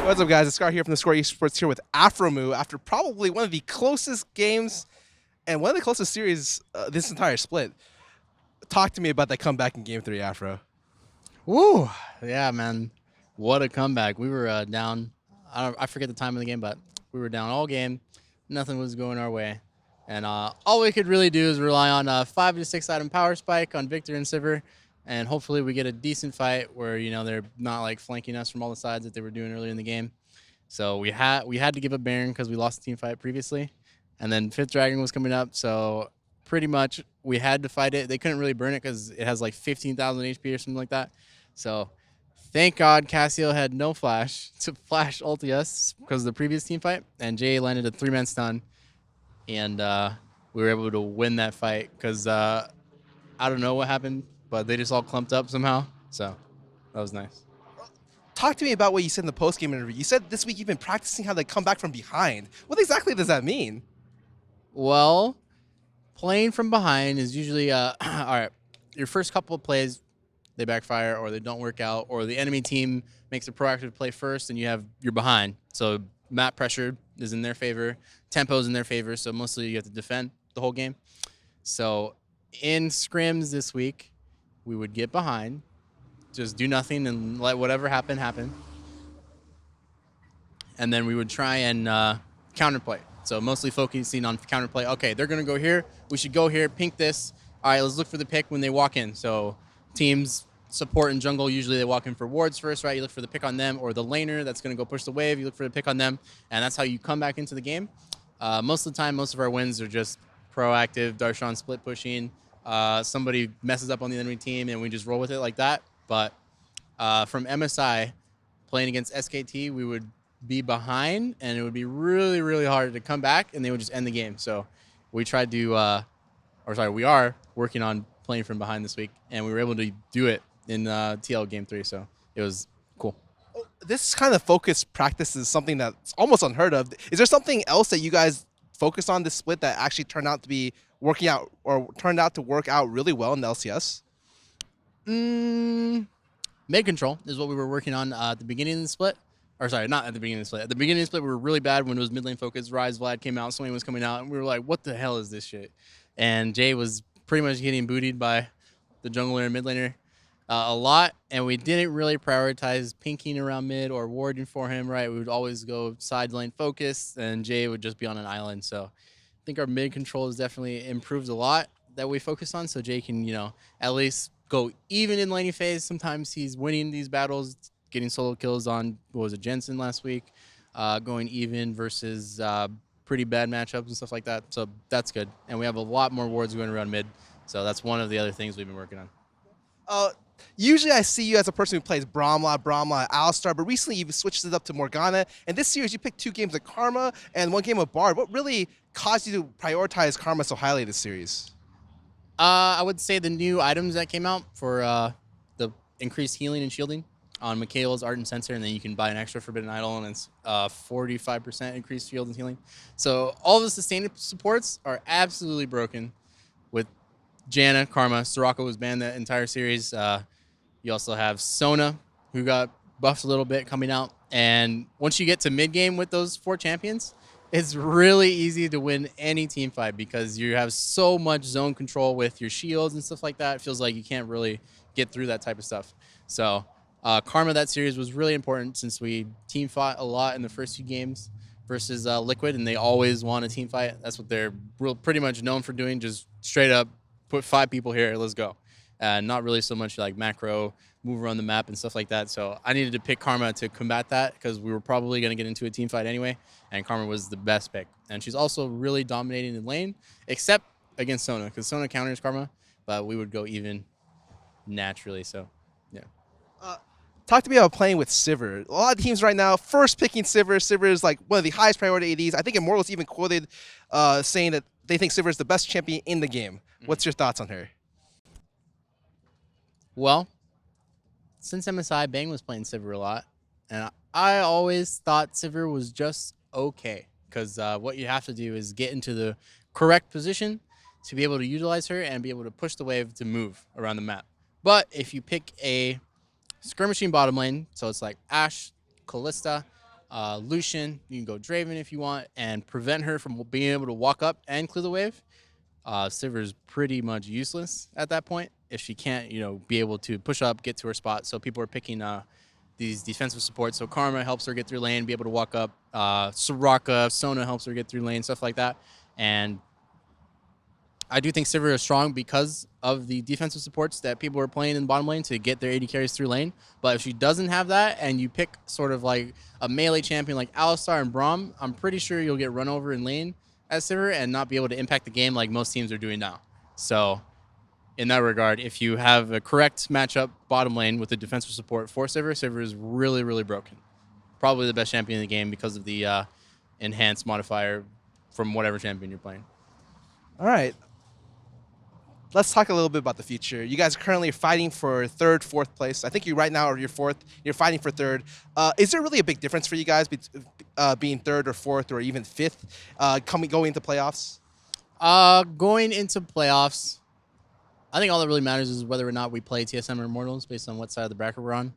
What's up, guys? It's Scar here from theScore esports here with Aphromoo after probably one of the closest games and one of the closest series this entire split. Talk to me about that comeback in Game 3, Afro. Woo! Yeah, man. What a comeback. We were down. I forget the time of the game, but we were down all game. Nothing was going our way. And all we could really do is rely on a 5 to 6 item power spike on Victor and Sivir. And hopefully we get a decent fight where, they're not like flanking us from all the sides that they were doing earlier in the game. So we had to give up Baron because we lost the team fight previously. And then 5th Dragon was coming up, so pretty much we had to fight it. They couldn't really burn it because it has like 15,000 HP or something like that. So thank God Cassio had no flash to flash ulti us because of the previous team fight, and Jay landed a 3-man stun, and we were able to win that fight because I don't know what happened, but they just all clumped up somehow. So that was nice. Talk to me about what you said in the post-game interview. You said this week you've been practicing how they come back from behind. What exactly does that mean? Well, playing from behind is usually all right. Your first couple of plays, they backfire or they don't work out, or the enemy team makes a proactive play first and you're behind. So map pressure is in their favor, tempo is in their favor, so mostly you have to defend the whole game. So in scrims this week, we would get behind, just do nothing and let whatever happen. And then we would try and counterplay. So mostly focusing on counterplay. Okay, they're going to go here. We should go here, pink this. All right, let's look for the pick when they walk in. So teams support and jungle, usually they walk in for wards first, right? You look for the pick on them, or the laner that's going to go push the wave. You look for the pick on them, and that's how you come back into the game. Most of the time, most of our wins are just proactive, Darshan split pushing. Somebody messes up on the enemy team, and we just roll with it like that. But from MSI, playing against SKT, we would be behind, and it would be really, really hard to come back, and they would just end the game. So we tried to, we are working on playing from behind this week, and we were able to do it in TL Game 3, so it was cool. This kind of focused practice is something that's almost unheard of. Is there something else that you guys focused on this split that actually turned out to be working out or turned out to work out really well in the LCS? Mid control is what we were working on at the beginning of the split. Or sorry, not at the beginning of the split. At the beginning of the split, we were really bad when it was mid lane focused. Rise Vlad came out, Swain was coming out, and we were like, what the hell is this shit? And Jay was pretty much getting bootied by the jungler and mid laner a lot, and we didn't really prioritize pinking around mid or warding for him, right? We would always go side lane focus, and Jay would just be on an island. So I think our mid control has definitely improved a lot that we focus on, so Jay can, at least go even in laning phase. Sometimes he's winning these battles, getting solo kills on, what was it, Jensen last week, going even versus pretty bad matchups and stuff like that. So that's good. And we have a lot more wards going around mid. So that's one of the other things we've been working on. Usually I see you as a person who plays Brahma, Alistar, but recently you've switched it up to Morgana. And this series you picked 2 games of Karma and 1 game of Bard. What really caused you to prioritize Karma so highly this series? I would say the new items that came out for the increased healing and shielding on Mikhail's Art and Sensor, and then you can buy an extra Forbidden Idol, and it's 45% increased shield and healing. So all the sustained supports are absolutely broken with Janna, Karma. Soraka was banned that entire series. You also have Sona, who got buffed a little bit coming out. And once you get to mid-game with those 4 champions, it's really easy to win any team fight because you have so much zone control with your shields and stuff like that. It feels like you can't really get through that type of stuff. So Karma, that series was really important since we team fought a lot in the first few games versus Liquid, and they always want a team fight. That's what they're pretty much known for doing, just straight up put 5 people here, let's go. Not really so much like macro, move around the map and stuff like that. So I needed to pick Karma to combat that because we were probably going to get into a team fight anyway, and Karma was the best pick. And she's also really dominating in lane, except against Sona, because Sona counters Karma, but we would go even naturally, so yeah. Talk to me about playing with Sivir. A lot of teams right now, first picking Sivir. Sivir is like one of the highest priority ADs. I think Immortals even quoted saying that they think Sivir is the best champion in the game. What's your thoughts on her? Well, since MSI, Bang was playing Sivir a lot, and I always thought Sivir was just okay, because what you have to do is get into the correct position to be able to utilize her and be able to push the wave to move around the map. But if you pick a skirmishing bottom lane, so it's like Ashe, Kalista, Lucian, you can go Draven if you want, and prevent her from being able to walk up and clear the wave. Sivir's pretty much useless at that point if she can't, be able to push up, get to her spot. So people are picking these defensive supports. So Karma helps her get through lane, be able to walk up. Soraka, Sona helps her get through lane, stuff like that. And I do think Sivir is strong because of the defensive supports that people are playing in the bottom lane to get their AD carries through lane. But if she doesn't have that and you pick sort of like a melee champion like Alistar and Braum, I'm pretty sure you'll get run over in lane as Sivir and not be able to impact the game like most teams are doing now. So in that regard, if you have a correct matchup bottom lane with the defensive support for Sivir, Sivir is really, really broken. Probably the best champion in the game because of the enhanced modifier from whatever champion you're playing. All right. Let's talk a little bit about the future. You guys are currently fighting for third, fourth place. I think you right now are your fourth. You're fighting for third. Is there really a big difference for you guys being third or fourth or even fifth going into playoffs? Going into playoffs, I think all that really matters is whether or not we play TSM or Immortals based on what side of the bracket we're on.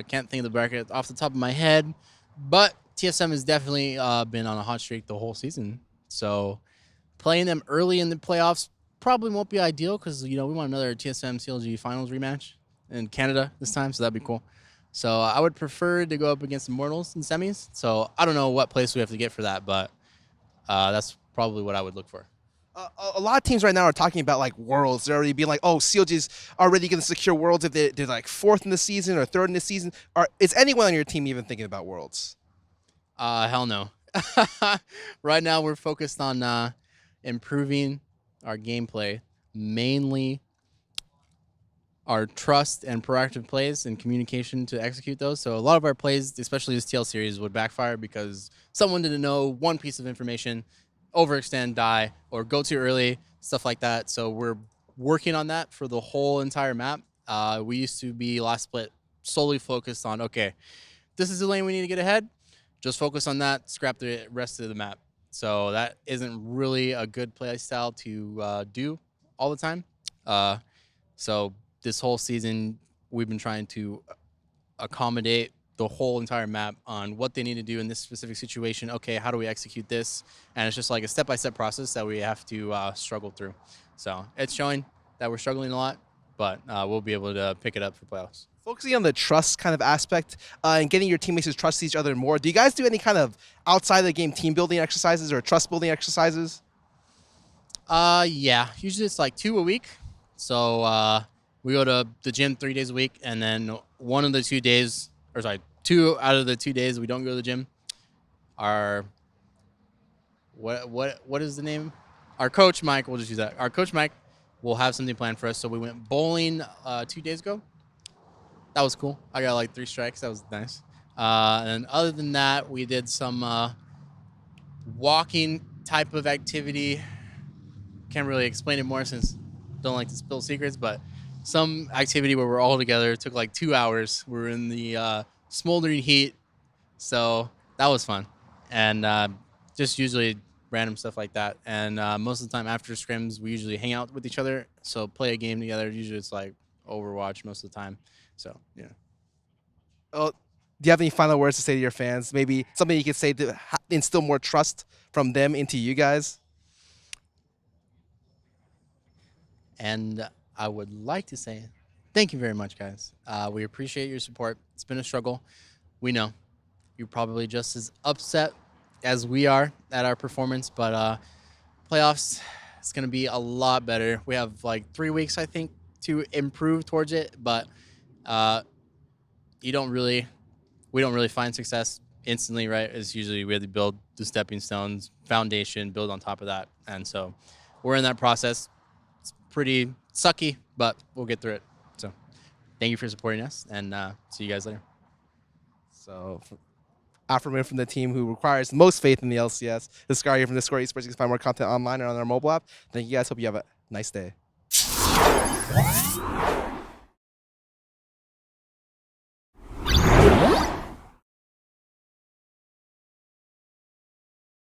Can't think of the bracket off the top of my head, but TSM has definitely been on a hot streak the whole season. So playing them early in the playoffs probably won't be ideal because, we want another TSM-CLG finals rematch in Canada this time, so that'd be cool. So I would prefer to go up against Immortals in semis. So I don't know what place we have to get for that, but that's probably what I would look for. A lot of teams right now are talking about like Worlds. They're already being like, oh, CLG's already going to secure Worlds if they're like fourth in the season or third in the season. Is anyone on your team even thinking about Worlds? Hell no. Right now we're focused on improving our gameplay, mainly our trust and proactive plays and communication to execute those. So a lot of our plays, especially this TL series, would backfire because someone didn't know one piece of information, overextend, die, or go too early, stuff like that. So we're working on that for the whole entire map. We used to be last split solely focused on, okay, this is the lane we need to get ahead. Just focus on that, scrap the rest of the map. So that isn't really a good play style to do all the time. So this whole season, we've been trying to accommodate the whole entire map on what they need to do in this specific situation. Okay, how do we execute this? And it's just like a step-by-step process that we have to struggle through. So it's showing that we're struggling a lot, but we'll be able to pick it up for playoffs. Focusing on the trust kind of aspect and getting your teammates to trust each other more, do you guys do any kind of outside of the game team building exercises or trust building exercises? Yeah, usually it's like 2 a week. So we go to the gym 3 days a week, and then 2 out of the 2 days we don't go to the gym. Our what is the name? Our coach Mike, we'll just use that. Our coach Mike will have something planned for us. So we went bowling 2 days ago. That was cool. I got like 3 strikes. That was nice. And other than that, we did some walking type of activity. Can't really explain it more since don't like to spill secrets, but some activity where we're all together. It took like 2 hours. We were in the smoldering heat, so that was fun. And just usually random stuff like that. And most of the time after scrims, we usually hang out with each other, so play a game together. Usually it's like Overwatch most of the time. So, yeah. Oh, do you have any final words to say to your fans? Maybe something you could say to instill more trust from them into you guys? And I would like to say thank you very much, guys. We appreciate your support. It's been a struggle. We know you're probably just as upset as we are at our performance, but playoffs, it's going to be a lot better. We have like 3 weeks, I think, to improve towards it, but we don't really find success instantly, right? It's usually we have to build the stepping stones, foundation, build on top of that. And so we're in that process. It's pretty sucky, but we'll get through it. So thank you for supporting us, and see you guys later. So Aphromoo from the team who requires the most faith in the LCS, theScore here from theScore esports. You can find more content online or on our mobile app. Thank you guys. Hope you have a nice day.